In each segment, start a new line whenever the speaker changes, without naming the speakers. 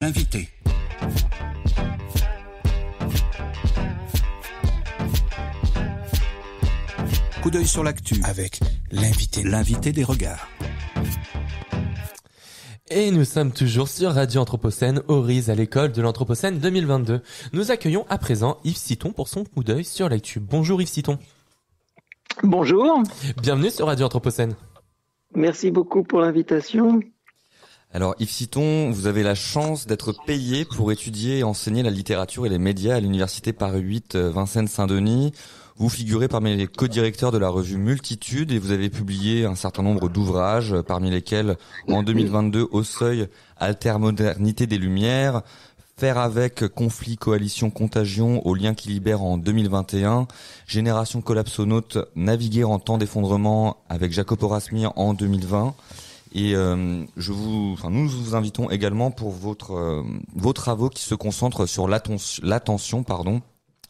Invité. Coup d'œil sur l'actu avec l'invité des regards.
Et nous sommes toujours sur Radio Anthropocène, Oriz à l'école de l'Anthropocène 2022. Nous accueillons à présent Yves Citon pour son coup d'œil sur l'actu. Bonjour Yves Citon.
Bonjour.
Bienvenue sur Radio Anthropocène.
Merci beaucoup pour l'invitation.
Alors Yves Citon, vous avez la chance d'être payé pour étudier et enseigner la littérature et les médias à l'université Paris 8 Vincennes-Saint-Denis. Vous figurez parmi les co-directeurs de la revue Multitude et vous avez publié un certain nombre d'ouvrages, parmi lesquels en 2022 Au Seuil, Altermodernité des Lumières, Faire avec, Conflit, Coalition, Contagion, Aux liens qui libèrent en 2021, Génération collapsonaute, Naviguer en temps d'effondrement avec Jacopo Rasmi en 2020. Et nous vous invitons également pour vos travaux qui se concentrent sur l'attention,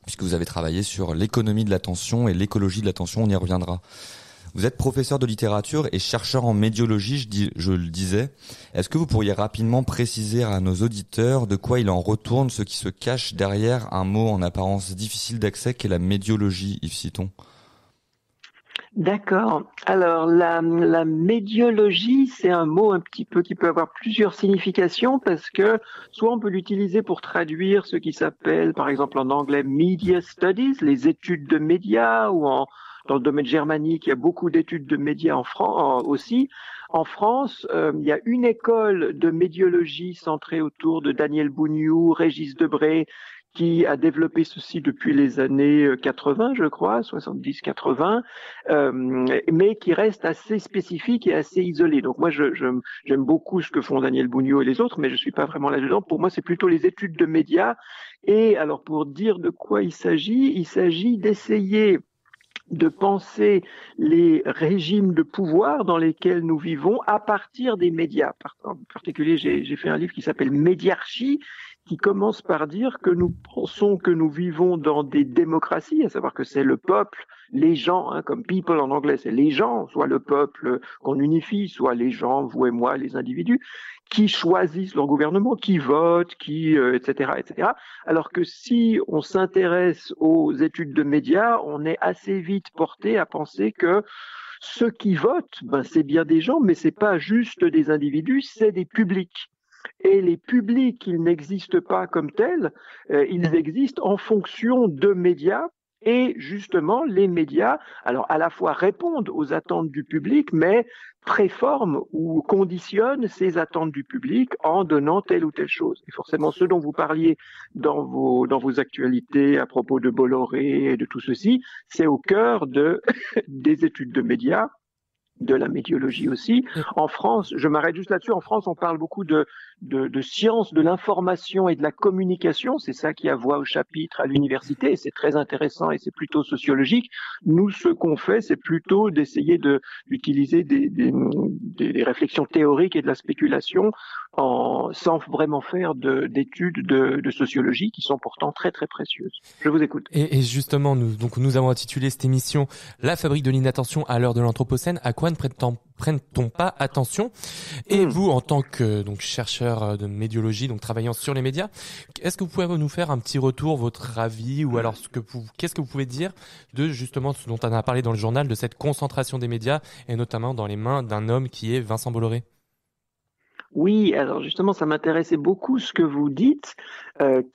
puisque vous avez travaillé sur l'économie de l'attention et l'écologie de l'attention, on y reviendra. Vous êtes professeur de littérature et chercheur en médiologie, je le disais. Est-ce que vous pourriez rapidement préciser à nos auditeurs de quoi il en retourne, ce qui se cache derrière un mot en apparence difficile d'accès qu'est la médiologie, Yves Citon ?
D'accord. Alors, la médiologie, c'est un mot un petit peu qui peut avoir plusieurs significations parce que soit on peut l'utiliser pour traduire ce qui s'appelle, par exemple en anglais, media studies, les études de médias, ou dans le domaine germanique, il y a beaucoup d'études de médias en France aussi. En France, il y a une école de médiologie centrée autour de Daniel Bougnoux, Régis Debray, qui a développé ceci depuis les années 80, je crois, 70-80, mais qui reste assez spécifique et assez isolé. Donc moi, j'aime beaucoup ce que font Daniel Bougnoux et les autres, mais je suis pas vraiment là-dedans. Pour moi, c'est plutôt les études de médias. Et alors, pour dire de quoi il s'agit d'essayer de penser les régimes de pouvoir dans lesquels nous vivons à partir des médias. En particulier, j'ai fait un livre qui s'appelle Médiarchie, qui commence par dire que nous pensons que nous vivons dans des démocraties, à savoir que c'est le peuple, les gens, comme people en anglais, c'est les gens, soit le peuple qu'on unifie, soit les gens, vous et moi, les individus, qui choisissent leur gouvernement, qui votent, etc., etc. Alors que si on s'intéresse aux études de médias, on est assez vite porté à penser que ceux qui votent, c'est bien des gens, mais c'est pas juste des individus, c'est des publics. Et les publics, ils n'existent pas comme tels, ils existent en fonction de médias. Et justement, les médias, alors à la fois répondent aux attentes du public, mais préforment ou conditionnent ces attentes du public en donnant telle ou telle chose. Et forcément, ce dont vous parliez dans vos actualités à propos de Bolloré et de tout ceci, c'est au cœur des études de médias, de la médiologie aussi. En France, je m'arrête juste là-dessus, en France, on parle beaucoup de sciences de l'information et de la communication. C'est ça qui a voix au chapitre à l'université, et c'est très intéressant et c'est plutôt sociologique. Nous, ce qu'on fait, c'est plutôt d'essayer d'utiliser des réflexions théoriques et de la spéculation sans vraiment faire d'études de sociologie qui sont pourtant très très précieuses. Je vous écoute.
Et justement, nous avons intitulé cette émission La fabrique de l'inattention à l'heure de l'Anthropocène. À quoi ne prête-t-on pas attention? Et vous, en tant que chercheur de médiologie, donc travaillant sur les médias, est-ce que vous pouvez nous faire un petit retour, votre avis, ou alors qu'est-ce que vous pouvez dire de justement ce dont on a parlé dans le journal, de cette concentration des médias, et notamment dans les mains d'un homme qui est Vincent Bolloré?
Oui, alors justement, ça m'intéressait beaucoup ce que vous dites,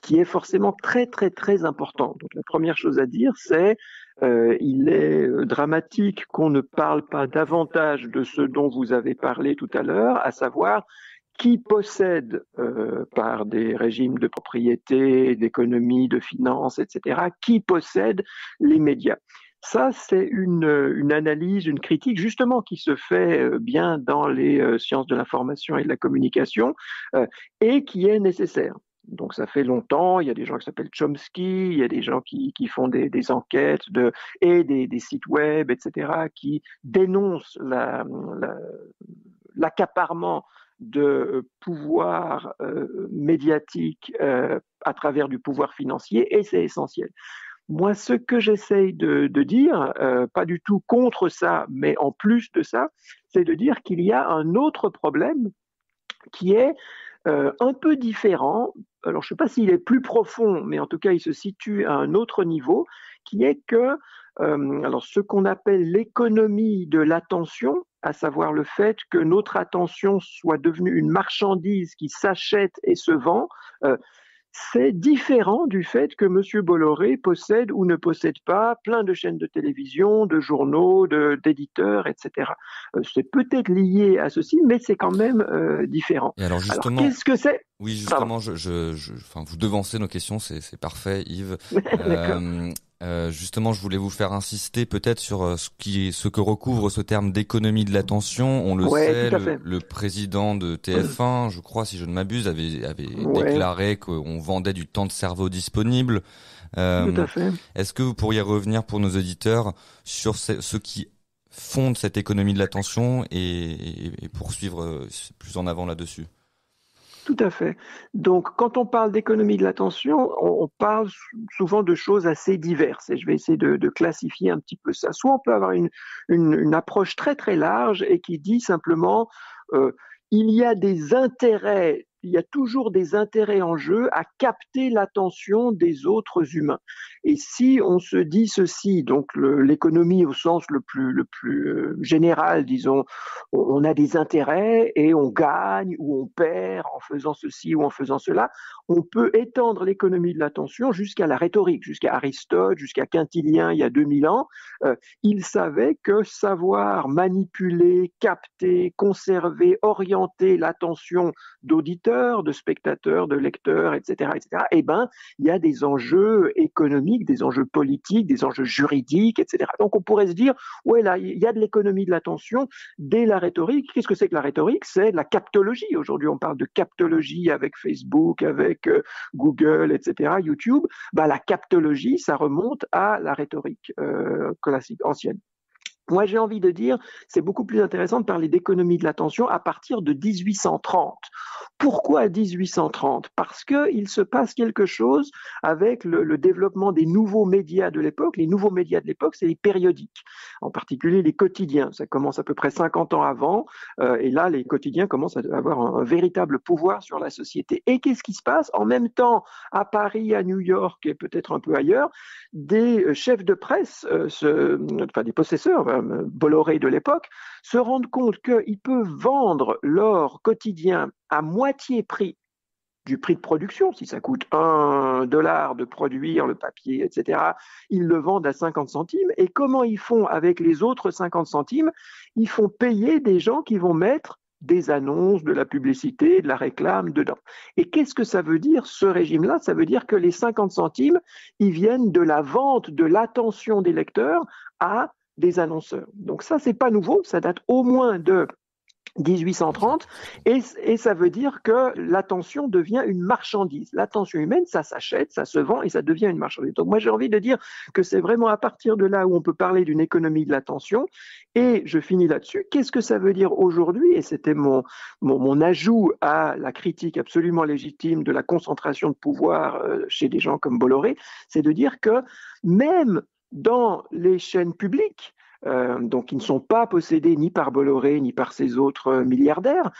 qui est forcément très très très important. Donc la première chose à dire, c'est il est dramatique qu'on ne parle pas davantage de ce dont vous avez parlé tout à l'heure, à savoir qui possède par des régimes de propriété, d'économie, de finance, etc., qui possède les médias. Ça, c'est une analyse, une critique justement qui se fait bien dans les sciences de l'information et de la communication et qui est nécessaire. Donc ça fait longtemps, il y a des gens qui s'appellent Chomsky, il y a des gens qui font des enquêtes et des sites web, etc., qui dénoncent l'accaparement de pouvoir médiatique à travers du pouvoir financier, et c'est essentiel. Moi, ce que j'essaye de dire, pas du tout contre ça, mais en plus de ça, c'est de dire qu'il y a un autre problème qui est un peu différent. Alors, je ne sais pas s'il est plus profond, mais en tout cas, il se situe à un autre niveau, qui est que alors ce qu'on appelle l'économie de l'attention, à savoir le fait que notre attention soit devenue une marchandise qui s'achète et se vend, c'est différent du fait que M. Bolloré possède ou ne possède pas plein de chaînes de télévision, de journaux, d'éditeurs, etc. C'est peut-être lié à ceci, mais c'est quand même différent.
Et alors justement,
qu'est-ce que c'est?
oui, justement, enfin, vous devancez nos questions, c'est parfait, Yves. Justement, je voulais vous faire insister peut-être sur ce que recouvre ce terme d'économie de l'attention. On le sait, le président de TF1, je crois, si je ne m'abuse, avait déclaré qu'on vendait du temps de cerveau disponible.
Tout à fait.
Est-ce que vous pourriez revenir pour nos auditeurs sur ce qui fonde cette économie de l'attention et poursuivre plus en avant là-dessus?
Tout à fait. Donc, quand on parle d'économie de l'attention, on parle souvent de choses assez diverses. Et je vais essayer de classifier un petit peu ça. Soit on peut avoir une approche très très large et qui dit simplement il y a des intérêts, il y a toujours des intérêts en jeu à capter l'attention des autres humains. Et si on se dit ceci, donc l'économie au sens le plus général, disons, on a des intérêts et on gagne ou on perd en faisant ceci ou en faisant cela, on peut étendre l'économie de l'attention jusqu'à la rhétorique, jusqu'à Aristote, jusqu'à Quintilien il y a 2000 ans. Il savait que savoir manipuler, capter, conserver, orienter l'attention d'auditeurs, de spectateurs, de lecteurs, etc., eh ben, il y a des enjeux économiques, des enjeux politiques, des enjeux juridiques, etc. Donc, on pourrait se dire, ouais, là, il y a de l'économie de l'attention dès la rhétorique. Qu'est-ce que c'est que la rhétorique? C'est la captologie. Aujourd'hui, on parle de captologie avec Facebook, avec Google, etc., YouTube. Bah, la captologie, ça remonte à la rhétorique classique, ancienne. Moi, j'ai envie de dire, c'est beaucoup plus intéressant de parler d'économie de l'attention à partir de 1830. Pourquoi 1830? Parce qu'il se passe quelque chose avec le développement des nouveaux médias de l'époque. Les nouveaux médias de l'époque, c'est les périodiques, en particulier les quotidiens. Ça commence à peu près 50 ans avant, et là, les quotidiens commencent à avoir un véritable pouvoir sur la société. Et qu'est-ce qui se passe? En même temps, à Paris, à New York et peut-être un peu ailleurs, des chefs de presse, des possesseurs, Bolloré de l'époque, se rendent compte qu'ils peuvent vendre leur quotidien à moitié prix du prix de production. Si ça coûte $1 de produire le papier, etc., ils le vendent à 50 centimes. Et comment ils font avec les autres 50 centimes? Ils font payer des gens qui vont mettre des annonces, de la publicité, de la réclame dedans. Et qu'est-ce que ça veut dire, ce régime-là? Ça veut dire que les 50 centimes, ils viennent de la vente de l'attention des lecteurs à des annonceurs. Donc ça, c'est pas nouveau, ça date au moins de 1830, et ça veut dire que l'attention devient une marchandise. L'attention humaine, ça s'achète, ça se vend et ça devient une marchandise. Donc moi, j'ai envie de dire que c'est vraiment à partir de là où on peut parler d'une économie de l'attention. Et je finis là-dessus. Qu'est-ce que ça veut dire aujourd'hui? Et c'était mon ajout à la critique absolument légitime de la concentration de pouvoir chez des gens comme Bolloré, c'est de dire que même dans les chaînes publiques, donc qui ne sont pas possédées ni par Bolloré ni par ces autres milliardaires,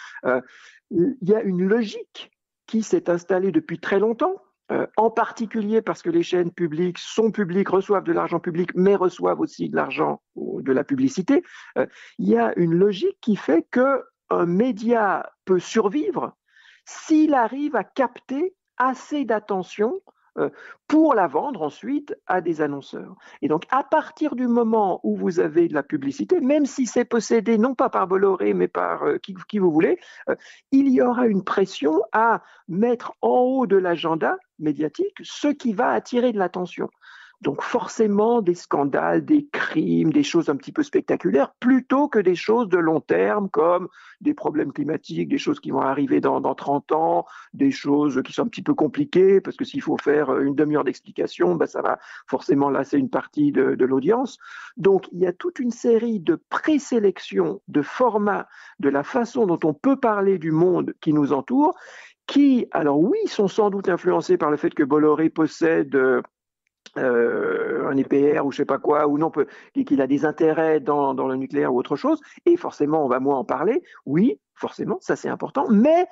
il y a une logique qui s'est installée depuis très longtemps, en particulier parce que les chaînes publiques sont publiques, reçoivent de l'argent public, mais reçoivent aussi de l'argent ou de la publicité. Il y a une logique qui fait qu'un média peut survivre s'il arrive à capter assez d'attention pour la vendre ensuite à des annonceurs. Et donc, à partir du moment où vous avez de la publicité, même si c'est possédé non pas par Bolloré, mais par qui vous voulez, il y aura une pression à mettre en haut de l'agenda médiatique ce qui va attirer de l'attention. Donc forcément des scandales, des crimes, des choses un petit peu spectaculaires, plutôt que des choses de long terme comme des problèmes climatiques, des choses qui vont arriver dans 30 ans, des choses qui sont un petit peu compliquées, parce que s'il faut faire une demi-heure d'explication, ça va forcément lasser une partie de l'audience. Donc il y a toute une série de présélections, de formats, de la façon dont on peut parler du monde qui nous entoure, qui, alors oui, sont sans doute influencés par le fait que Bolloré possède un EPR ou je sais pas quoi, ou non, qu'il a des intérêts dans le nucléaire ou autre chose, et forcément on va moins en parler, oui, forcément, ça c'est important, mais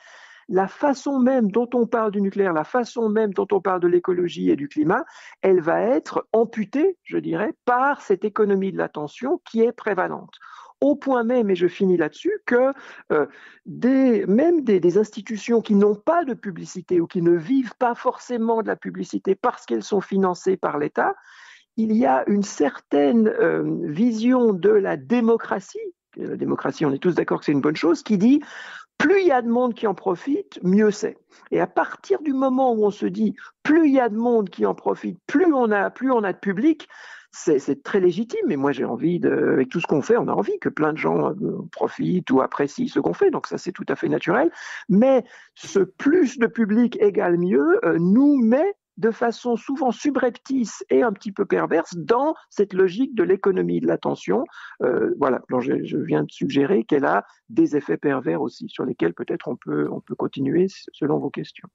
la façon même dont on parle du nucléaire, la façon même dont on parle de l'écologie et du climat, elle va être amputée, je dirais, par cette économie de l'attention qui est prévalente. Au point même, et je finis là-dessus, que même des institutions qui n'ont pas de publicité ou qui ne vivent pas forcément de la publicité parce qu'elles sont financées par l'État, il y a une certaine vision de la démocratie. La démocratie, on est tous d'accord que c'est une bonne chose, qui dit plus il y a de monde qui en profite, mieux c'est. Et à partir du moment où on se dit plus il y a de monde qui en profite, plus on a de public, c'est très légitime. Mais moi, j'ai envie, avec tout ce qu'on fait, on a envie que plein de gens profitent ou apprécient ce qu'on fait. Donc ça, c'est tout à fait naturel. Mais ce plus de public égale mieux nous met de façon souvent subreptice et un petit peu perverse dans cette logique de l'économie de l'attention. Voilà, donc je viens de suggérer qu'elle a des effets pervers aussi, sur lesquels peut-être on peut continuer selon vos questions.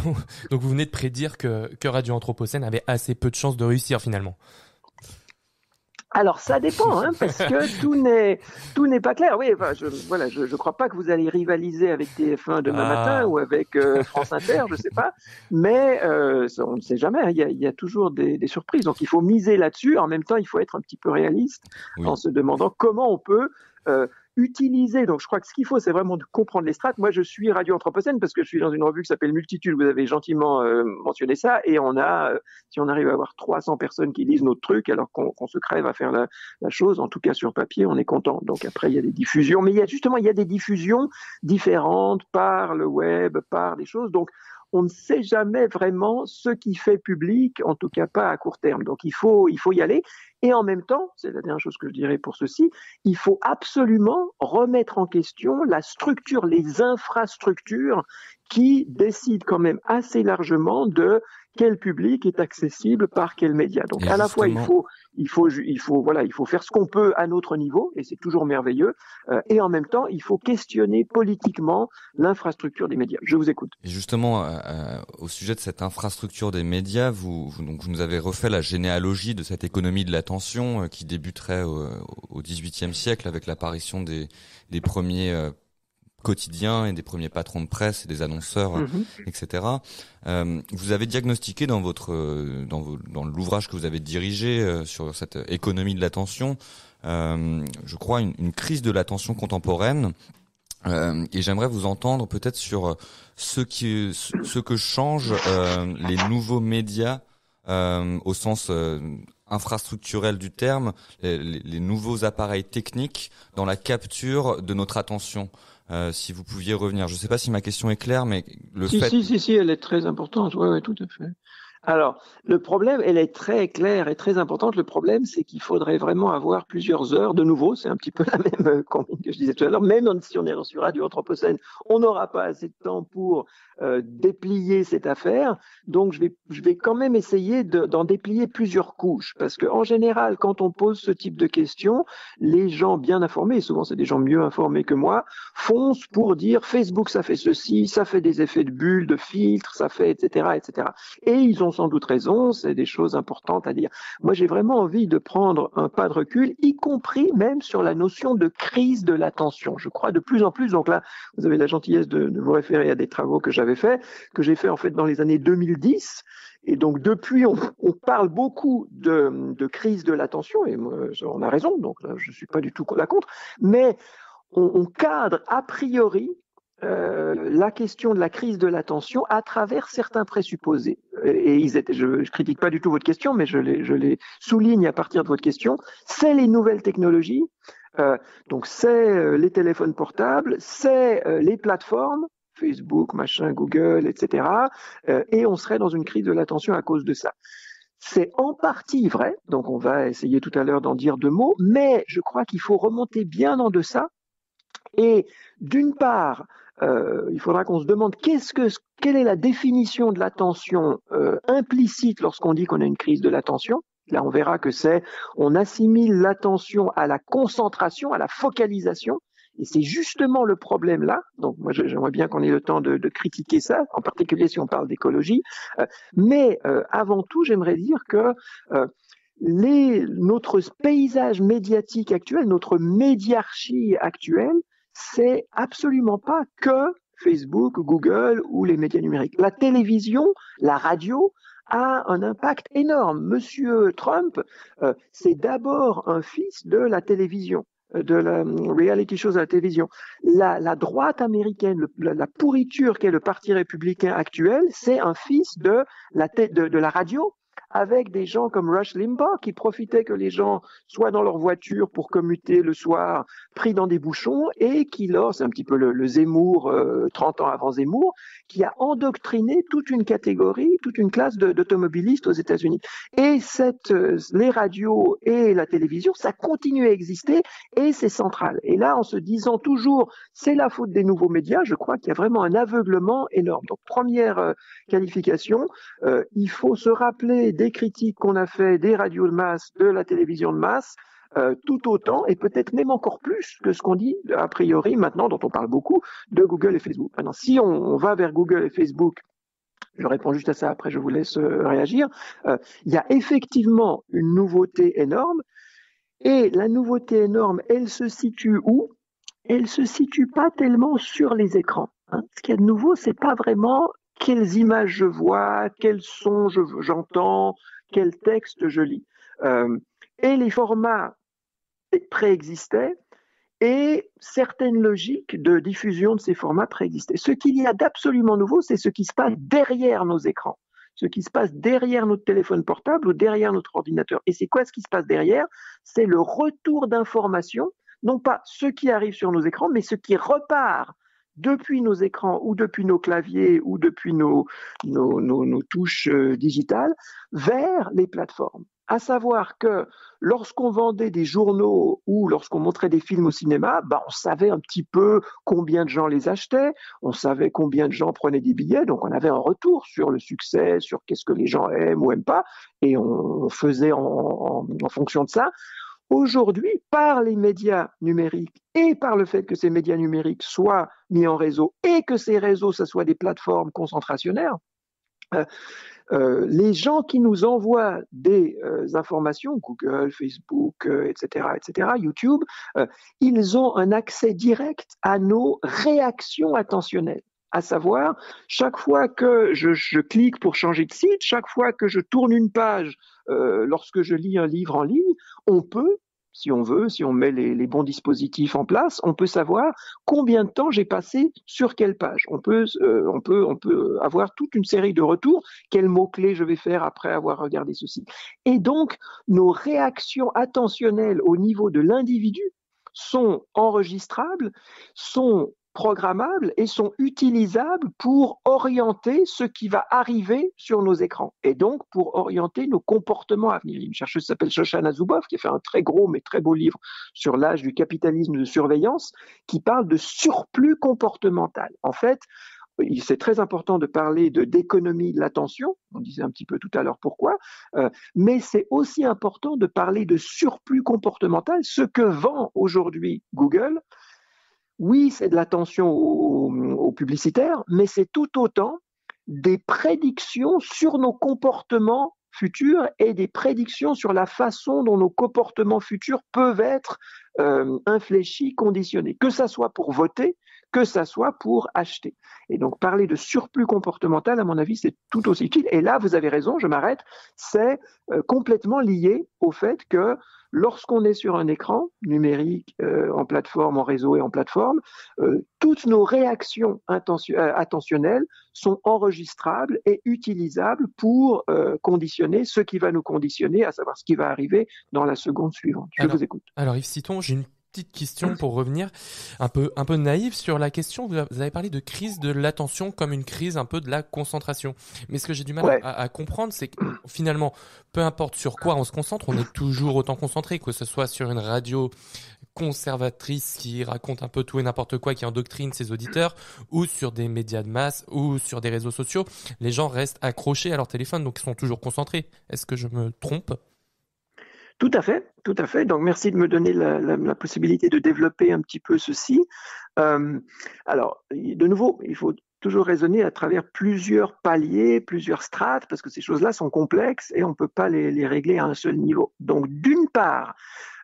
donc vous venez de prédire que Radio Anthropocène avait assez peu de chances de réussir finalement.
Alors ça dépend, parce que tout n'est pas clair. Oui, enfin, je crois pas que vous allez rivaliser avec TF1 demain matin ou avec France Inter, je sais pas. Mais on ne sait jamais. Il y a toujours des surprises. Donc il faut miser là-dessus. En même temps, il faut être un petit peu réaliste en se demandant comment on peut utiliser. Donc je crois que ce qu'il faut, c'est vraiment de comprendre les strates. Moi, je suis Radio Anthropocène parce que je suis dans une revue qui s'appelle Multitude. Vous avez gentiment mentionné ça. Et si on arrive à avoir 300 personnes qui lisent notre truc, alors qu'on se crève à faire la chose, en tout cas sur papier, on est content. Donc après, il y a des diffusions. Mais il y a des diffusions différentes par le web, par des choses. Donc on ne sait jamais vraiment ce qui fait public, en tout cas pas à court terme. Donc il faut y aller. Et en même temps, c'est la dernière chose que je dirais pour ceci, il faut absolument remettre en question la structure, les infrastructures qui décident quand même assez largement de quel public est accessible par quel média. Donc à la fois il faut faire ce qu'on peut à notre niveau, et c'est toujours merveilleux, et en même temps il faut questionner politiquement l'infrastructure des médias. Je vous écoute.
Et justement, au sujet de cette infrastructure des médias, vous nous avez refait la généalogie de cette économie de l'attention qui débuterait au XVIIIe siècle avec l'apparition des premiers quotidiens et des premiers patrons de presse et des annonceurs, etc. Vous avez diagnostiqué dans l'ouvrage que vous avez dirigé sur cette économie de l'attention, je crois une crise de l'attention contemporaine. Et j'aimerais vous entendre peut-être sur ce que changent les nouveaux médias au sens infrastructurel du terme, les nouveaux appareils techniques dans la capture de notre attention. Si vous pouviez revenir. Je ne sais pas si ma question est claire, mais
Si, elle est très importante. Oui, tout à fait. Alors, le problème, elle est très claire et très importante. Le problème, c'est qu'il faudrait vraiment avoir plusieurs heures. De nouveau, c'est un petit peu la même combine que je disais tout à l'heure. Même si on est sur Radio Anthropocène, on n'aura pas assez de temps pour déplier cette affaire. Donc, je vais quand même essayer d'en déplier plusieurs couches. Parce que en général, quand on pose ce type de questions, les gens bien informés, et souvent c'est des gens mieux informés que moi, foncent pour dire Facebook, ça fait ceci, ça fait des effets de bulles, de filtres, ça fait etc., etc. Et ils ont sans doute raison, c'est des choses importantes à dire. Moi, j'ai vraiment envie de prendre un pas de recul, y compris même sur la notion de crise de l'attention. Je crois de plus en plus, donc là, vous avez la gentillesse de vous référer à des travaux que j'ai fait en fait dans les années 2010. Et donc depuis, on parle beaucoup de crise de l'attention, et moi, on a raison, donc là, je suis pas du tout la contre, mais on cadre a priori la question de la crise de l'attention à travers certains présupposés. Et je critique pas du tout votre question, mais je les souligne à partir de votre question. C'est les nouvelles technologies, donc c'est les téléphones portables, c'est les plateformes, Facebook, machin, Google, etc. Et on serait dans une crise de l'attention à cause de ça. C'est en partie vrai, donc on va essayer tout à l'heure d'en dire deux mots, mais je crois qu'il faut remonter bien en deçà. Et d'une part, il faudra qu'on se demande quelle est la définition de l'attention implicite lorsqu'on dit qu'on a une crise de l'attention. Là, on verra que on assimile l'attention à la concentration, à la focalisation. Et c'est justement le problème là. Donc moi, j'aimerais bien qu'on ait le temps de critiquer ça, en particulier si on parle d'écologie. Mais avant tout, j'aimerais dire que notre paysage médiatique actuel, notre médiarchie actuelle, c'est absolument pas que Facebook, Google ou les médias numériques. La télévision, la radio a un impact énorme. Monsieur Trump, c'est d'abord un fils de la télévision, de la reality shows à la télévision. La droite américaine, la pourriture qu'est le Parti républicain actuel, c'est un fils de la radio, avec des gens comme Rush Limbaugh qui profitaient que les gens soient dans leur voiture pour commuter le soir, pris dans des bouchons, et qui, c'est un petit peu le Zemmour, 30 ans avant Zemmour, qui a endoctriné toute une catégorie, toute une classe d'automobilistes aux États-Unis. Et les radios et la télévision, ça continue à exister et c'est central. Et là, en se disant toujours, c'est la faute des nouveaux médias, je crois qu'il y a vraiment un aveuglement énorme. Donc, première qualification, il faut se rappeler des critiques qu'on a fait des radios de masse, de la télévision de masse, tout autant et peut-être même encore plus que ce qu'on dit a priori maintenant, dont on parle beaucoup, de Google et Facebook. Maintenant, si on va vers Google et Facebook, je réponds juste à ça, après je vous laisse réagir, il y a effectivement une nouveauté énorme, et la nouveauté énorme, elle se situe où? Elle se situe pas tellement sur les écrans. Ce qu'il y a de nouveau, c'est pas vraiment quelles images je vois, quels sons j'entends, quel texte je lis. Et les formats préexistaient et certaines logiques de diffusion de ces formats préexistaient. Ce qu'il y a d'absolument nouveau, c'est ce qui se passe derrière nos écrans, ce qui se passe derrière notre téléphone portable ou derrière notre ordinateur. Et c'est quoi ce qui se passe derrière? C'est le retour d'informations, non pas ce qui arrive sur nos écrans, mais ce qui repart depuis nos écrans ou depuis nos claviers ou depuis nos touches digitales vers les plateformes. À savoir que lorsqu'on vendait des journaux ou lorsqu'on montrait des films au cinéma, on savait un petit peu combien de gens les achetaient, on savait combien de gens prenaient des billets, donc on avait un retour sur le succès, sur qu'est-ce que les gens aiment ou aiment pas, et on faisait en fonction de ça. Aujourd'hui, par les médias numériques et par le fait que ces médias numériques soient mis en réseau et que ces réseaux, ce soient des plateformes concentrationnaires, les gens qui nous envoient des informations, Google, Facebook, etc., YouTube, ils ont un accès direct à nos réactions attentionnelles. À savoir, chaque fois que je clique pour changer de site, chaque fois que je tourne une page, lorsque je lis un livre en ligne, on peut, si on veut, si on met les bons dispositifs en place, on peut savoir combien de temps j'ai passé sur quelle page. On peut avoir toute une série de retours, quels mots-clés je vais faire après avoir regardé ceci. Et donc, nos réactions attentionnelles au niveau de l'individu sont enregistrables, sont programmables et sont utilisables pour orienter ce qui va arriver sur nos écrans et donc pour orienter nos comportements à venir. Il y a une chercheuse qui s'appelle Shoshana Zuboff qui a fait un très gros mais très beau livre sur l'âge du capitalisme de surveillance qui parle de surplus comportemental. En fait, c'est très important de parler d'économie de l'attention, on disait un petit peu tout à l'heure pourquoi, mais c'est aussi important de parler de surplus comportemental, ce que vend aujourd'hui Google. Oui, c'est de l'attention aux publicitaires, mais c'est tout autant des prédictions sur nos comportements futurs et des prédictions sur la façon dont nos comportements futurs peuvent être infléchis, conditionnés, que ça soit pour voter, que ça soit pour acheter. Et donc, parler de surplus comportemental, à mon avis, c'est tout aussi utile. Et là, vous avez raison, je m'arrête, c'est complètement lié au fait que lorsqu'on est sur un écran numérique, en plateforme, en réseau et en plateforme, toutes nos réactions attentionnelles sont enregistrables et utilisables pour conditionner ce qui va nous conditionner, à savoir ce qui va arriver dans la seconde suivante. Je vous écoute.
Alors Yves Citon, j'ai une petite question pour revenir un peu naïve sur la question. Vous avez parlé de crise de l'attention comme une crise un peu de la concentration. Mais ce que j'ai du mal à comprendre, c'est que finalement, peu importe sur quoi on se concentre, on est toujours autant concentré, que ce soit sur une radio conservatrice qui raconte un peu tout et n'importe quoi, qui endoctrine ses auditeurs, ou sur des médias de masse, ou sur des réseaux sociaux. Les gens restent accrochés à leur téléphone, donc ils sont toujours concentrés. Est-ce que je me trompe ?
Tout à fait, tout à fait. Donc, merci de me donner la possibilité de développer un petit peu ceci. Alors, de nouveau, il faut toujours raisonner à travers plusieurs paliers, plusieurs strates, parce que ces choses-là sont complexes et on ne peut pas les régler à un seul niveau. Donc, d'une part,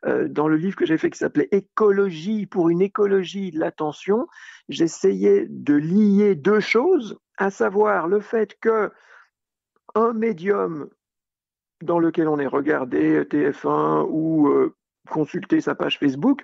dans le livre que j'ai fait qui s'appelait Écologie pour une écologie de l'attention, j'essayais de lier deux choses, à savoir le fait que un médium dans lequel on est regardé TF1 ou consulter sa page Facebook,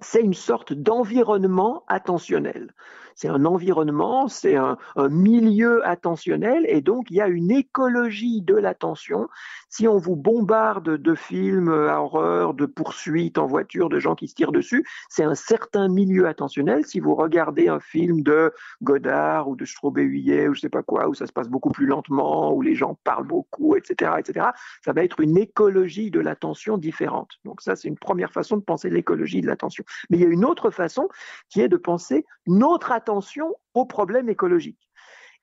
c'est une sorte d'environnement attentionnel. C'est un environnement, c'est un milieu attentionnel et donc il y a une écologie de l'attention. Si on vous bombarde de films à horreur, de poursuites en voiture, de gens qui se tirent dessus, c'est un certain milieu attentionnel. Si vous regardez un film de Godard ou de Strauby-Huillet ou je sais pas quoi, où ça se passe beaucoup plus lentement, où les gens parlent beaucoup, etc., ça va être une écologie de l'attention différente. Donc ça, c'est une première façon de penser l'écologie de l'attention. Mais il y a une autre façon qui est de penser notre attention aux problèmes écologiques.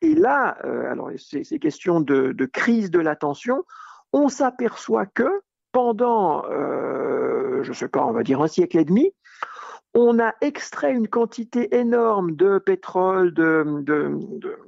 Et là, alors ces questions de crise de l'attention, on s'aperçoit que pendant, je sais pas, on va dire un siècle et demi, on a extrait une quantité énorme de pétrole,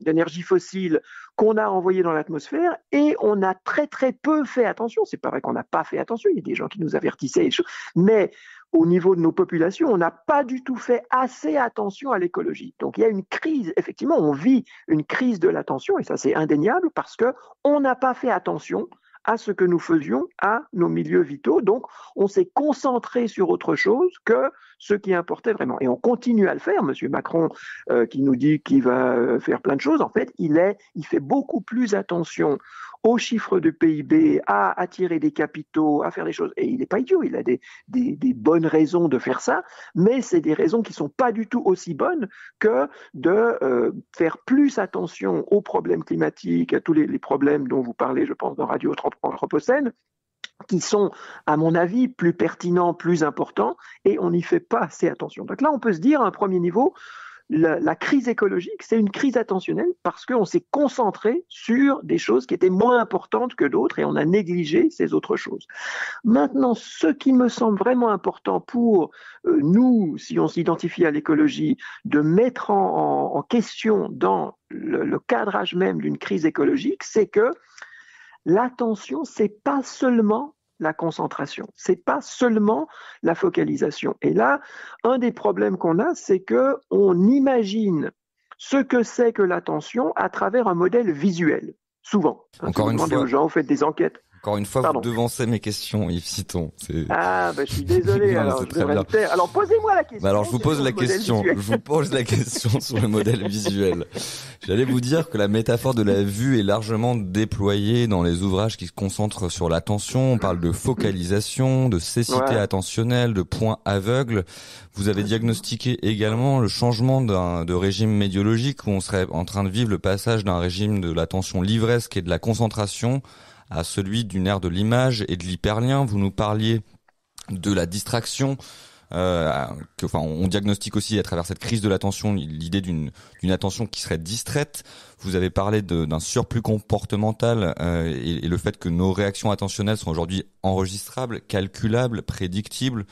d'énergie fossile qu'on a envoyé dans l'atmosphère et on a très très peu fait attention. C'est pas vrai qu'on n'a pas fait attention, il y a des gens qui nous avertissaient, mais au niveau de nos populations, on n'a pas du tout fait assez attention à l'écologie. Donc il y a une crise, effectivement, on vit une crise de l'attention et ça c'est indéniable parce qu'on n'a pas fait attention à ce que nous faisions à nos milieux vitaux. Donc, on s'est concentré sur autre chose que ce qui importait vraiment. Et on continue à le faire. Monsieur Macron, qui nous dit qu'il va faire plein de choses, en fait, il fait beaucoup plus attention aux chiffres de PIB, à attirer des capitaux, à faire des choses. Et il n'est pas idiot, il a des bonnes raisons de faire ça, mais c'est des raisons qui ne sont pas du tout aussi bonnes que de faire plus attention aux problèmes climatiques, à tous les problèmes dont vous parlez, je pense, dans Radio Anthropocène, qui sont, à mon avis, plus pertinents, plus importants, et on n'y fait pas assez attention. Donc là, on peut se dire, à un premier niveau, la crise écologique, c'est une crise attentionnelle parce qu'on s'est concentré sur des choses qui étaient moins importantes que d'autres et on a négligé ces autres choses. Maintenant, ce qui me semble vraiment important pour nous, si on s'identifie à l'écologie, de mettre en question dans le cadrage même d'une crise écologique, c'est que l'attention, c'est pas seulement la concentration, c'est pas seulement la focalisation. Et là, un des problèmes qu'on a, c'est que on imagine ce que c'est que l'attention à travers un modèle visuel, souvent.
Encore une fois,
aux gens, vous faites des enquêtes.
Encore une fois, vous devancez mes questions, Yves Citon.
Ah, je suis désolé.
Non,
alors,
c'est
je
très
devrais
bien.
me taire. Alors, posez-moi la question.
Alors, je vous pose la question. Je vous pose la question sur le modèle visuel. J'allais vous dire que la métaphore de la vue est largement déployée dans les ouvrages qui se concentrent sur l'attention. On parle de focalisation, de cécité attentionnelle, de point aveugle. Vous avez diagnostiqué également le changement de régime médiologique où on serait en train de vivre le passage d'un régime de l'attention livresque et de la concentration à celui d'une ère de l'image et de l'hyperlien. Vous nous parliez de la distraction, on diagnostique aussi à travers cette crise de l'attention l'idée d'une attention qui serait distraite. Vous avez parlé d'un surplus comportemental et le fait que nos réactions attentionnelles sont aujourd'hui enregistrables, calculables, prédictibles.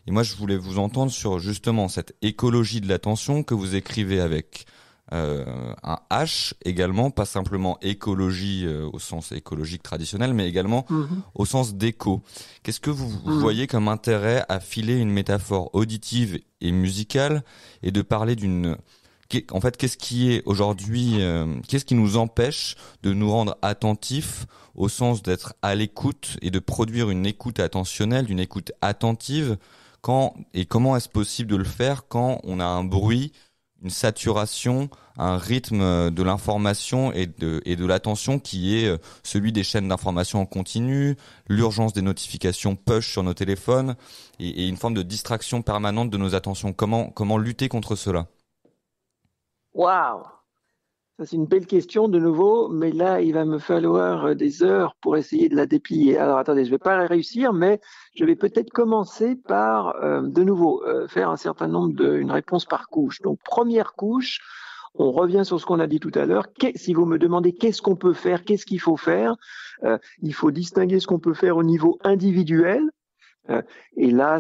Et moi, je voulais vous entendre sur justement cette écologie de l'attention que vous écrivez avec un H également, pas simplement écologie au sens écologique traditionnel, mais également au sens d'écho. Qu'est-ce que vous voyez comme intérêt à filer une métaphore auditive et musicale et de parler en fait, qu'est-ce qui est aujourd'hui, qu'est-ce qui nous empêche de nous rendre attentifs au sens d'être à l'écoute et de produire une écoute attentionnelle, une écoute attentive et comment est-ce possible de le faire quand on a un bruit, une saturation, un rythme de l'information et de l'attention qui est celui des chaînes d'information en continu, l'urgence des notifications push sur nos téléphones et une forme de distraction permanente de nos attentions. Comment lutter contre cela?
Waouh! Ça, c'est une belle question de nouveau, mais là, il va me falloir des heures pour essayer de la déplier. Alors, attendez, je vais pas réussir, mais je vais peut-être commencer par, de nouveau, faire un certain nombre une réponse par couche. Donc, première couche, on revient sur ce qu'on a dit tout à l'heure. Si vous me demandez qu'est-ce qu'on peut faire, qu'est-ce qu'il faut faire, il faut distinguer ce qu'on peut faire au niveau individuel, Et là,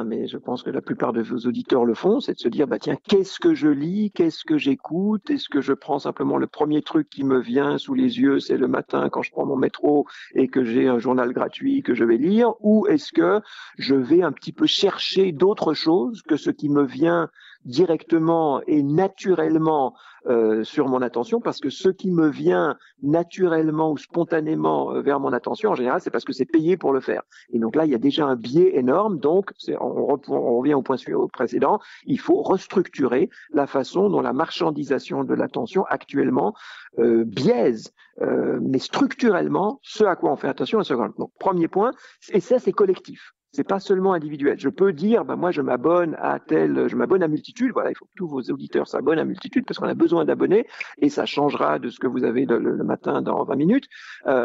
mais je pense que la plupart de vos auditeurs le font, c'est de se dire, tiens, qu'est-ce que je lis, qu'est-ce que j'écoute, est-ce que je prends simplement le premier truc qui me vient sous les yeux, c'est le matin quand je prends mon métro et que j'ai un journal gratuit que je vais lire, ou est-ce que je vais un petit peu chercher d'autres choses que ce qui me vient directement et naturellement sur mon attention, parce que ce qui me vient naturellement ou spontanément vers mon attention, en général, c'est parce que c'est payé pour le faire. Et donc là, il y a déjà un biais énorme. Donc, on revient au point précédent. Il faut restructurer la façon dont la marchandisation de l'attention actuellement biaise, mais structurellement, ce à quoi on fait attention. Donc, premier point, et ça, c'est collectif. C'est pas seulement individuel. Je peux dire, moi, je m'abonne à Multitude. Voilà, il faut que tous vos auditeurs s'abonnent à Multitude parce qu'on a besoin d'abonnés et ça changera de ce que vous avez le matin dans 20 minutes.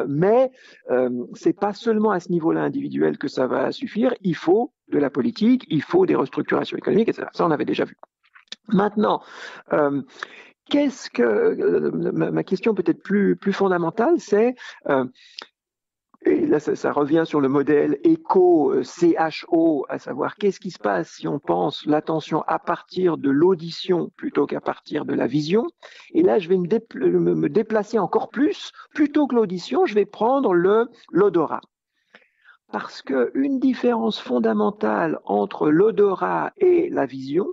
Mais c'est pas seulement à ce niveau-là individuel que ça va suffire. Il faut de la politique, il faut des restructurations économiques, etc. Ça, on avait déjà vu. Maintenant, ma question peut-être plus fondamentale, c'est et là, ça revient sur le modèle ECHO, à savoir qu'est-ce qui se passe si on pense l'attention à partir de l'audition plutôt qu'à partir de la vision. Et là, je vais me déplacer encore plus. Plutôt que l'audition, je vais prendre l'odorat. Parce qu'une différence fondamentale entre l'odorat et la vision,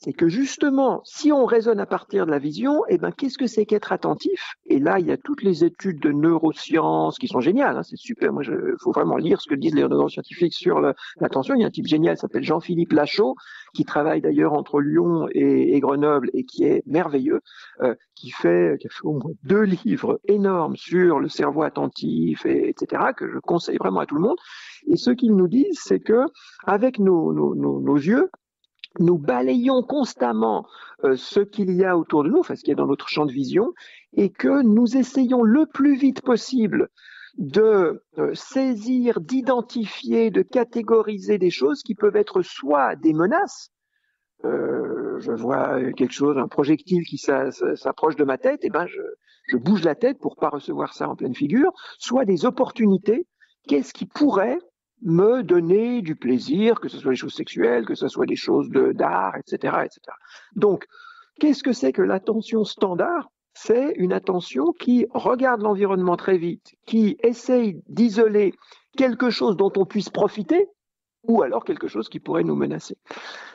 c'est que justement, si on raisonne à partir de la vision, qu'est-ce que c'est qu'être attentif? Et là, il y a toutes les études de neurosciences qui sont géniales, c'est super. Moi, faut vraiment lire ce que disent les neuroscientifiques sur l'attention. Il y a un type génial qui s'appelle Jean-Philippe Lachaud, qui travaille d'ailleurs entre Lyon et Grenoble et qui est merveilleux, qui a fait au moins 2 livres énormes sur le cerveau attentif, etc., que je conseille vraiment à tout le monde. Et ce qu'ils nous disent, c'est que avec nos yeux, nous balayons constamment ce qu'il y a autour de nous, ce qu'il y a dans notre champ de vision, et que nous essayons le plus vite possible de saisir, d'identifier, de catégoriser des choses qui peuvent être soit des menaces. Je vois quelque chose, un projectile qui s'approche de ma tête, je bouge la tête pour pas recevoir ça en pleine figure, soit des opportunités. Qu'est-ce qui pourrait me donner du plaisir, que ce soit des choses sexuelles, que ce soit des choses d'art, etc., etc. Donc, qu'est-ce que c'est que l'attention standard? C'est une attention qui regarde l'environnement très vite, qui essaye d'isoler quelque chose dont on puisse profiter, ou alors quelque chose qui pourrait nous menacer.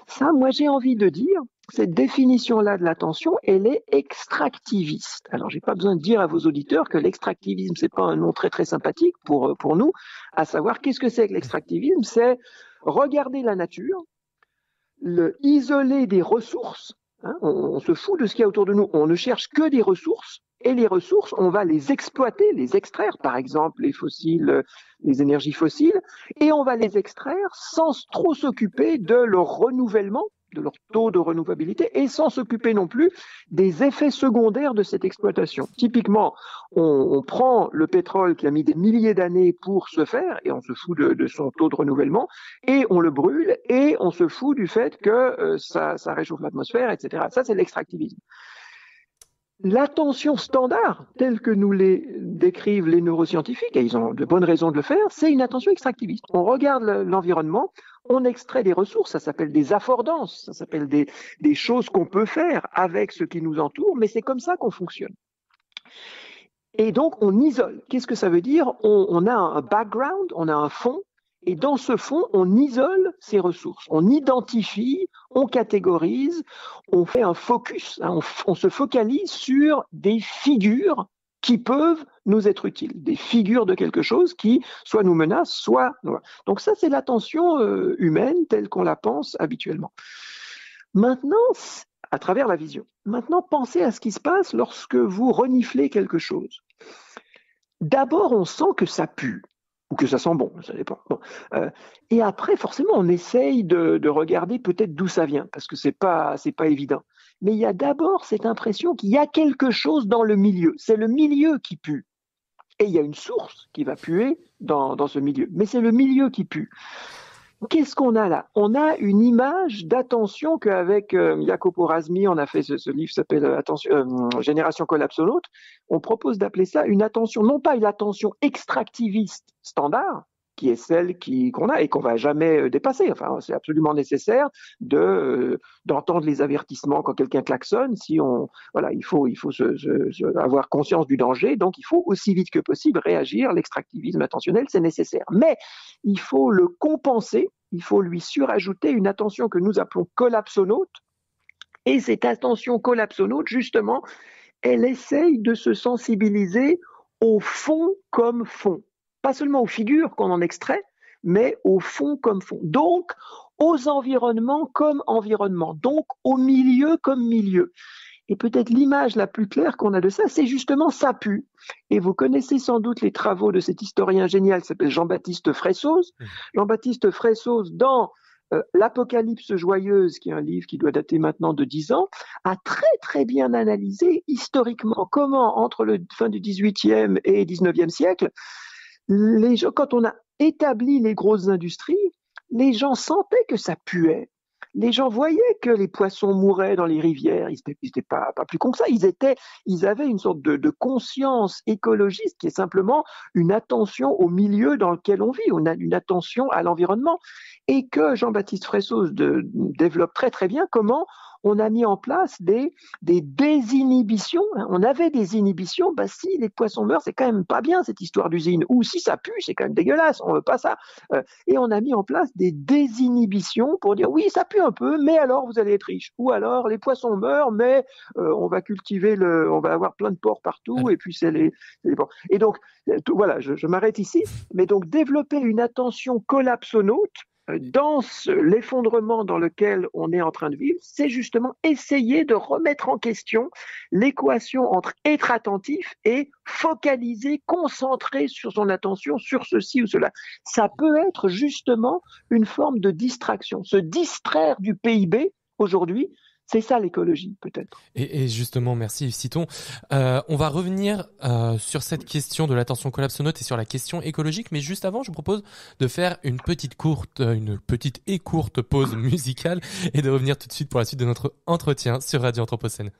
Ça, moi, j'ai envie de dire, cette définition-là de l'attention, elle est extractiviste. Alors, j'ai pas besoin de dire à vos auditeurs que l'extractivisme, c'est pas un nom très très sympathique pour nous, à savoir qu'est-ce que c'est que l'extractivisme? C'est regarder la nature, isoler des ressources, on se fout de ce qu'il y a autour de nous, on ne cherche que des ressources, et les ressources, on va les exploiter, les extraire, par exemple les fossiles, les énergies fossiles, et on va les extraire sans trop s'occuper de leur renouvellement, de leur taux de renouvelabilité, et sans s'occuper non plus des effets secondaires de cette exploitation. Typiquement, on prend le pétrole qui a mis des milliers d'années pour se faire, et on se fout de son taux de renouvellement, et on le brûle, et on se fout du fait que ça réchauffe l'atmosphère, etc. Ça, c'est l'extractivisme. L'attention standard, telle que nous les décrivent les neuroscientifiques, et ils ont de bonnes raisons de le faire, c'est une attention extractiviste. On regarde l'environnement, on extrait des ressources, ça s'appelle des affordances, ça s'appelle des choses qu'on peut faire avec ce qui nous entoure, mais c'est comme ça qu'on fonctionne. Et donc, on isole. Qu'est-ce que ça veut dire? On a un background, on a un fond, et dans ce fond, on isole ces ressources. On identifie, on catégorise, on fait un focus, on se focalise sur des figures qui peuvent nous être utiles, des figures de quelque chose qui soit nous menace, soit... Donc ça, c'est l'attention humaine telle qu'on la pense habituellement. Maintenant, à travers la vision. Maintenant, pensez à ce qui se passe lorsque vous reniflez quelque chose. D'abord, on sent que ça pue. Ou que ça sent bon, ça dépend. Bon. Et après, forcément, on essaye de regarder peut-être d'où ça vient, parce que c'est pas évident. Mais il y a d'abord cette impression qu'il y a quelque chose dans le milieu. C'est le milieu qui pue. Et il y a une source qui va puer dans ce milieu. Mais c'est le milieu qui pue. Qu'est-ce qu'on a là? On a une image d'attention qu'avec Jacopo Razmi, on a fait ce livre qui s'appelle Génération collapsonaute. On propose d'appeler ça une attention, non pas une attention extractiviste standard, qui est celle qu'on a et qu'on va jamais dépasser. Enfin, c'est absolument nécessaire d'entendre les avertissements quand quelqu'un klaxonne. Il faut avoir conscience du danger. Donc, il faut aussi vite que possible réagir. L'extractivisme attentionnel, c'est nécessaire. Mais il faut le compenser. Il faut lui surajouter une attention que nous appelons collapsonaute. Et cette attention collapsonaute, justement, elle essaye de se sensibiliser au fond comme fond. Pas seulement aux figures qu'on en extrait, mais au fond comme fond. Donc, aux environnements comme environnement. Donc, au milieu comme milieu. Et peut-être l'image la plus claire qu'on a de ça, c'est justement ça pue. Et vous connaissez sans doute les travaux de cet historien génial qui s'appelle Jean-Baptiste Fressoz. Jean-Baptiste Fressoz, dans L'Apocalypse joyeuse, qui est un livre qui doit dater maintenant de 10 ans, a très très bien analysé historiquement comment, entre le fin du XVIIIe et XIXe siècle, les gens, quand on a établi les grosses industries, les gens sentaient que ça puait. Les gens voyaient que les poissons mouraient dans les rivières. Ils n'étaient pas plus cons que ça. Ils avaient une sorte de conscience écologiste qui est simplement une attention au milieu dans lequel on vit. On a une attention à l'environnement. Et que Jean-Baptiste Fressoz développe très très bien comment on a mis en place des désinhibitions. On avait des inhibitions. Si les poissons meurent, c'est quand même pas bien cette histoire d'usine. Ou si ça pue, c'est quand même dégueulasse. On veut pas ça. Et on a mis en place des désinhibitions pour dire oui, ça pue un peu, mais alors vous allez être riche. Ou alors les poissons meurent, mais on va cultiver on va avoir plein de porcs partout. Et puis c'est les porcs. Et donc voilà, je m'arrête ici. Mais donc développer une attention collapsonaute dans l'effondrement dans lequel on est en train de vivre, c'est justement essayer de remettre en question l'équation entre être attentif et focaliser, concentrer sur son attention sur ceci ou cela. Ça peut être justement une forme de distraction. Se distraire du PIB aujourd'hui, c'est ça l'écologie, peut-être.
Et justement, merci Yves Citon. On va revenir sur cette question de l'attention collapsonaute et sur la question écologique, mais juste avant, je vous propose de faire une petite et courte pause musicale et de revenir tout de suite pour la suite de notre entretien sur Radio Anthropocène.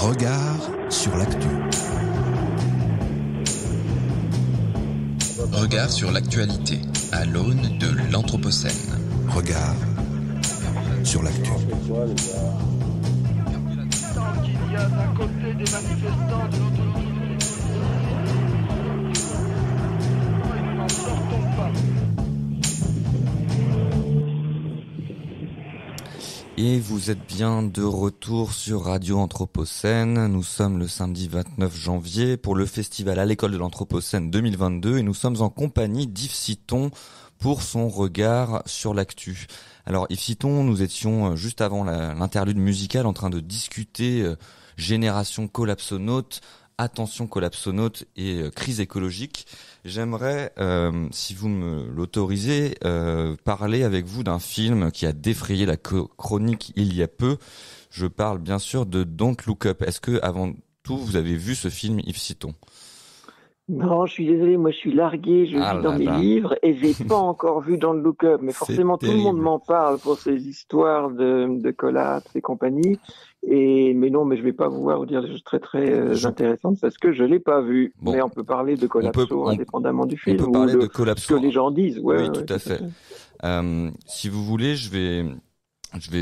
Regard sur l'actu.
Regard sur l'actualité à l'aune de l'Anthropocène.
Regard sur l'actu.
Il y a d'un côté des manifestants, de l'autre nous n'en sortons pas.
Et vous êtes bien de retour sur Radio Anthropocène. Nous sommes le samedi 29 janvier pour le festival à l'école de l'Anthropocène 2022 et nous sommes en compagnie d'Yves Citon pour son regard sur l'actu. Alors Yves Citon, nous étions juste avant l'interlude musicale en train de discuter génération collapsonaute, attention collapsonaute et crise écologique. J'aimerais, si vous me l'autorisez, parler avec vous d'un film qui a défrayé la chronique il y a peu. Je parle bien sûr de Don't Look Up. Est-ce que, avant tout, vous avez vu ce film, Yves Citon ?
Non, je suis désolé, moi je suis largué, je lis dans mes livres et j'ai pas encore vu dans le Look-up, mais forcément tout le monde m'en parle pour ces histoires de collapse et compagnie. Mais je vais pas vous dire des choses très très intéressantes parce que je l'ai pas vu. Bon. Mais on peut parler de collapso indépendamment du film.
On peut parler de collapso.
Ce que les gens disent.
Oui, tout à fait. Si vous voulez, je vais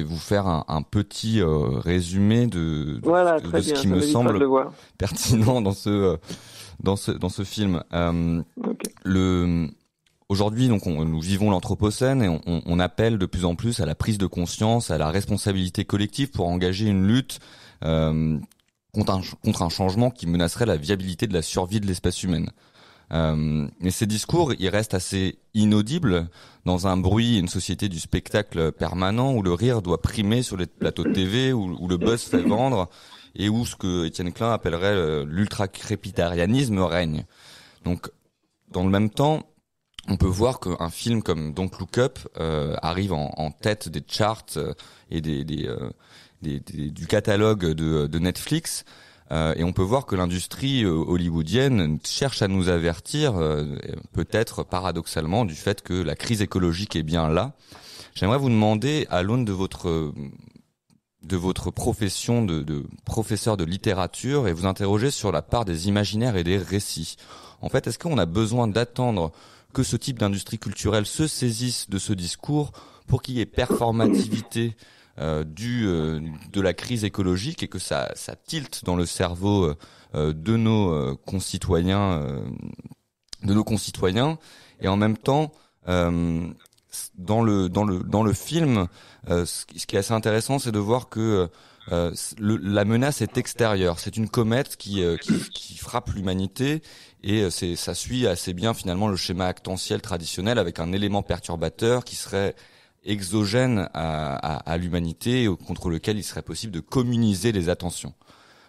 vous faire un petit résumé de ce qui me semble pertinent dans ce film. Okay. Aujourd'hui, donc, nous vivons l'Anthropocène et on appelle de plus en plus à la prise de conscience, à la responsabilité collective pour engager une lutte contre un changement qui menacerait la viabilité de la survie de l'espèce humaine. Mais ces discours, ils restent assez inaudibles dans un bruit, une société du spectacle permanent où le rire doit primer sur les plateaux de TV, où le buzz fait vendre et où ce que Étienne Klein appellerait l'ultra-crépitarianisme règne. Donc, dans le même temps, on peut voir qu'un film comme Don't Look Up arrive en tête des charts et du catalogue de Netflix. Et on peut voir que l'industrie hollywoodienne cherche à nous avertir, peut-être paradoxalement, du fait que la crise écologique est bien là. J'aimerais vous demander, à l'aune de votre profession de professeur de littérature, et vous interroger sur la part des imaginaires et des récits. En fait, est-ce qu'on a besoin d'attendre que ce type d'industrie culturelle se saisisse de ce discours pour qu'il y ait performativité de la crise écologique et que ça tilte dans le cerveau de nos concitoyens et en même temps dans le film ce qui est assez intéressant, c'est de voir que la menace est extérieure. C'est une comète qui frappe l'humanité et ça suit assez bien finalement le schéma actantiel traditionnel avec un élément perturbateur qui serait exogène à l'humanité contre lequel il serait possible de communiser les attentions.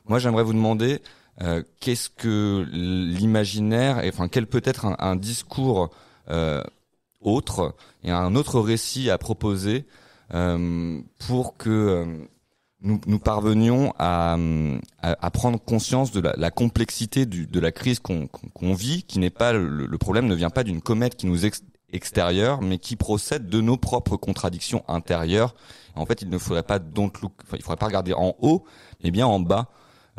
Moi, j'aimerais vous demander qu'est-ce que l'imaginaire, quel peut être un discours autre et un autre récit à proposer pour que nous parvenions à prendre conscience de la complexité de la crise qu'on vit, qui n'est pas le problème ne vient pas d'une comète qui nous extérieure, mais qui procède de nos propres contradictions intérieures. En fait, il ne faudrait pas il faudrait pas regarder en haut, mais bien en bas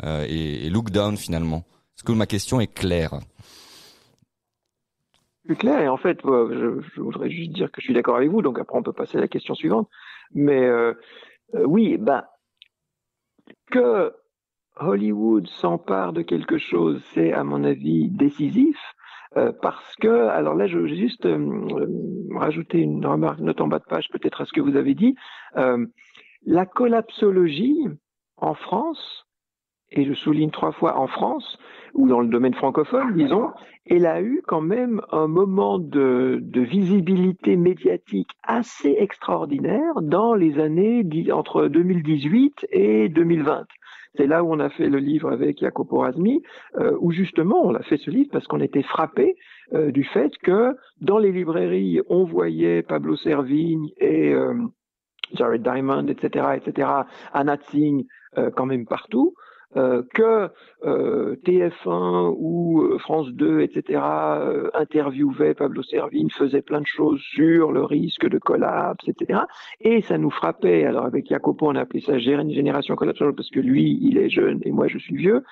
et look down finalement. Est-ce que ma question est claire?
Plus clair, et en fait, je voudrais juste dire que je suis d'accord avec vous, donc après on peut passer à la question suivante. Mais oui, que Hollywood s'empare de quelque chose, c'est à mon avis décisif, parce que, alors là, je vais juste rajouter une remarque, note en bas de page peut-être à ce que vous avez dit. La collapsologie en France, et je souligne 3 fois en France, ou dans le domaine francophone, disons, elle a eu quand même un moment de visibilité médiatique assez extraordinaire dans les années entre 2018 et 2020. C'est là où on a fait le livre avec Jacopo Razmi, où justement on a fait ce livre parce qu'on était frappé du fait que dans les librairies, on voyait Pablo Servigne et Jared Diamond, etc., Anna Tsing, quand même partout. que TF1 ou France 2, etc., interviewaient Pablo Servigne, faisaient plein de choses sur le risque de collapse, etc. Et ça nous frappait. Alors avec Jacopo, on a appelé ça génération collapsologue parce que lui, il est jeune et moi, je suis vieux.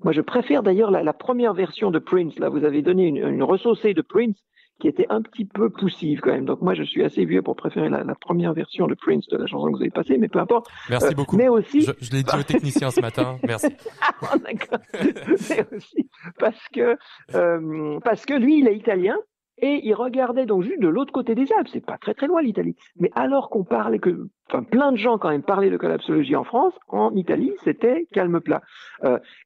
Moi, je préfère d'ailleurs la première version de Prince. Là, vous avez donné une ressaucée de Prince qui était un petit peu poussive quand même. Donc moi, je suis assez vieux pour préférer la première version de Prince de la chanson que vous avez passée, mais peu importe.
Merci beaucoup.
Mais aussi,
je l'ai dit au technicien ce matin. Merci.
Ah, d'accord. Mais aussi parce que lui, il est italien. Et il regardait donc juste de l'autre côté des Alpes, c'est pas très très loin l'Italie. Mais alors qu'on parlait plein de gens quand même parlaient de collapsologie en France, en Italie, c'était calme plat.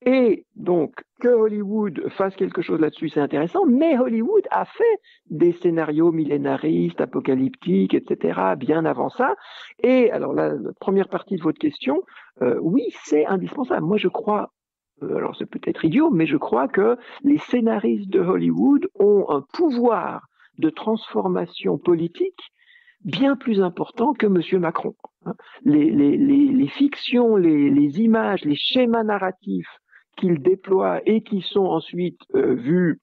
Et donc que Hollywood fasse quelque chose là-dessus, c'est intéressant. Mais Hollywood a fait des scénarios millénaristes, apocalyptiques, etc. bien avant ça. Et alors la première partie de votre question, oui, c'est indispensable. Moi, je crois. Alors c'est peut-être idiot, mais je crois que les scénaristes de Hollywood ont un pouvoir de transformation politique bien plus important que M. Macron. Les fictions, les images, les schémas narratifs qu'ils déploient et qui sont ensuite vus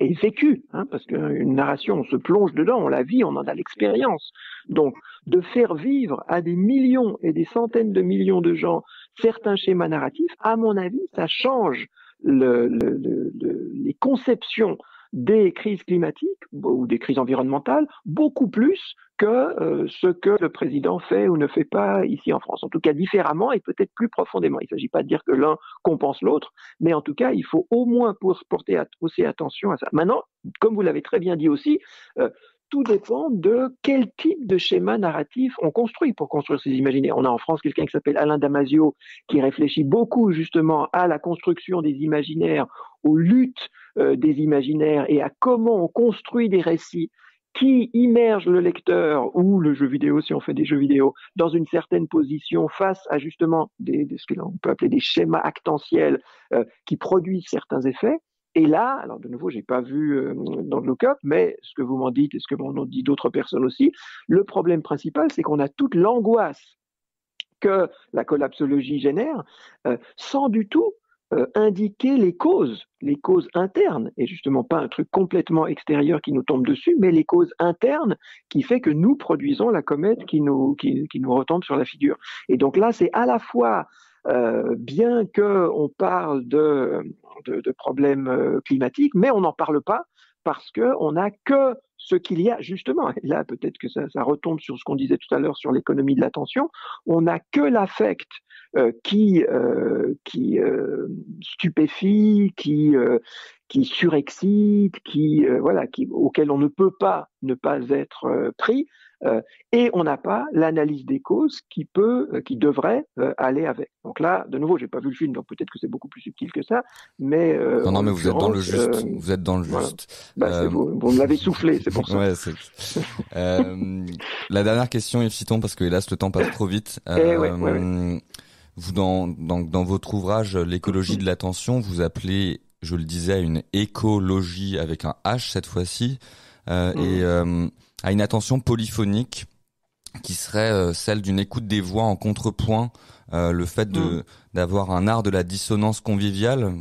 et vécus, parce qu'une narration, on se plonge dedans, on la vit, on en a l'expérience. Donc, de faire vivre à des millions et des centaines de millions de gens certains schémas narratifs, à mon avis, ça change les conceptions des crises climatiques ou des crises environnementales beaucoup plus que ce que le président fait ou ne fait pas ici en France. En tout cas, différemment et peut-être plus profondément. Il ne s'agit pas de dire que l'un compense l'autre, mais en tout cas, il faut au moins porter aussi attention à ça. Maintenant, comme vous l'avez très bien dit aussi, tout dépend de quel type de schéma narratif on construit pour construire ces imaginaires. On a en France quelqu'un qui s'appelle Alain Damasio qui réfléchit beaucoup justement à la construction des imaginaires, aux luttes des imaginaires et à comment on construit des récits qui immergent le lecteur ou le jeu vidéo, si on fait des jeux vidéo, dans une certaine position face à justement ce qu'on peut appeler des schémas actentiels qui produisent certains effets. Et là, alors de nouveau, j'ai pas vu dans le look-up, mais ce que vous m'en dites et ce que m'en ont dit d'autres personnes aussi, le problème principal, c'est qu'on a toute l'angoisse que la collapsologie génère, sans du tout indiquer les causes internes, et justement pas un truc complètement extérieur qui nous tombe dessus, mais les causes internes qui fait que nous produisons la comète qui nous retombe sur la figure. Et donc là, c'est à la fois bien qu'on parle de problèmes climatiques, mais on n'en parle pas parce qu'on n'a que ce qu'il y a justement. Et là, peut-être que ça retombe sur ce qu'on disait tout à l'heure sur l'économie de l'attention. On n'a que l'affect qui stupéfie, qui surexcite, auquel on ne peut pas ne pas être pris. Et on n'a pas l'analyse des causes qui devrait aller avec. Donc là, de nouveau, j'ai pas vu le film, donc peut-être que c'est beaucoup plus subtil que ça, mais
non, mais vous êtes dans le juste. Vous êtes dans le juste.
Voilà. Vous me l'avez soufflé, c'est pour ça.
Ouais, la dernière question, Yves Citon, parce que hélas le temps passe trop vite. Vous dans votre ouvrage L'écologie de l'attention, vous appelez, je le disais, à une écologie avec un H cette fois-ci, et à une attention polyphonique qui serait celle d'une écoute des voix en contrepoint, le fait d'avoir un art de la dissonance conviviale.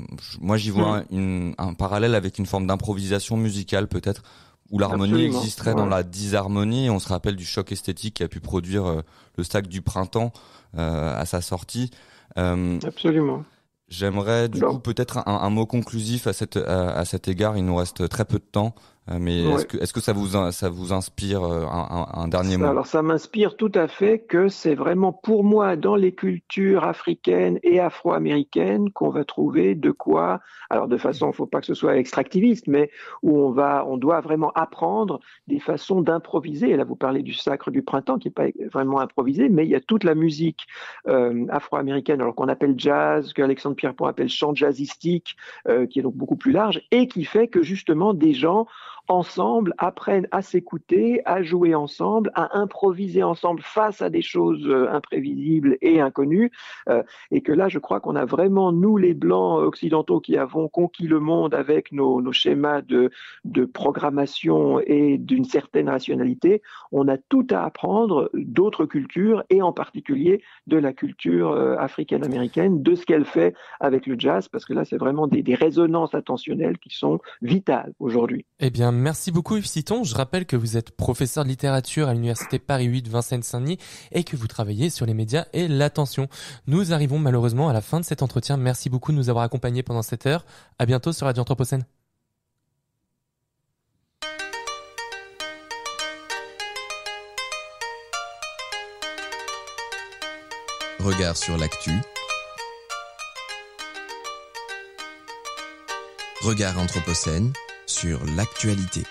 Moi, j'y vois un parallèle avec une forme d'improvisation musicale peut-être, où l'harmonie existerait dans la disharmonie. On se rappelle du choc esthétique qui a pu produire le Sac du printemps à sa sortie.
Absolument.
J'aimerais du coup peut-être un mot conclusif à cet égard. Il nous reste très peu de temps. Mais est-ce que ça vous inspire un dernier mot?
Alors ça m'inspire tout à fait que c'est vraiment pour moi dans les cultures africaines et afro-américaines qu'on va trouver de quoi, alors de façon, faut pas que ce soit extractiviste, mais où on doit vraiment apprendre des façons d'improviser. Et là vous parlez du Sacre du printemps qui est pas vraiment improvisé, mais il y a toute la musique afro-américaine, alors qu'on appelle jazz, qu'Alexandre Pierrepont appelle chant jazzistique, qui est donc beaucoup plus large et qui fait que justement des gens ensemble, apprennent à s'écouter, à jouer ensemble, à improviser ensemble face à des choses imprévisibles et inconnues. Et que là, je crois qu'on a vraiment, nous les Blancs occidentaux qui avons conquis le monde avec nos schémas de programmation et d'une certaine rationalité, on a tout à apprendre d'autres cultures et en particulier de la culture africaine-américaine, de ce qu'elle fait avec le jazz, parce que là, c'est vraiment des résonances attentionnelles qui sont vitales aujourd'hui.
Eh bien, merci beaucoup Yves Citon. Je rappelle que vous êtes professeur de littérature à l'université Paris 8 Vincennes-Saint-Denis et que vous travaillez sur les médias et l'attention. Nous arrivons malheureusement à la fin de cet entretien. Merci beaucoup de nous avoir accompagnés pendant cette heure. À bientôt sur Radio Anthropocène.
Regard sur l'actu. Regard Anthropocène sur l'actualité.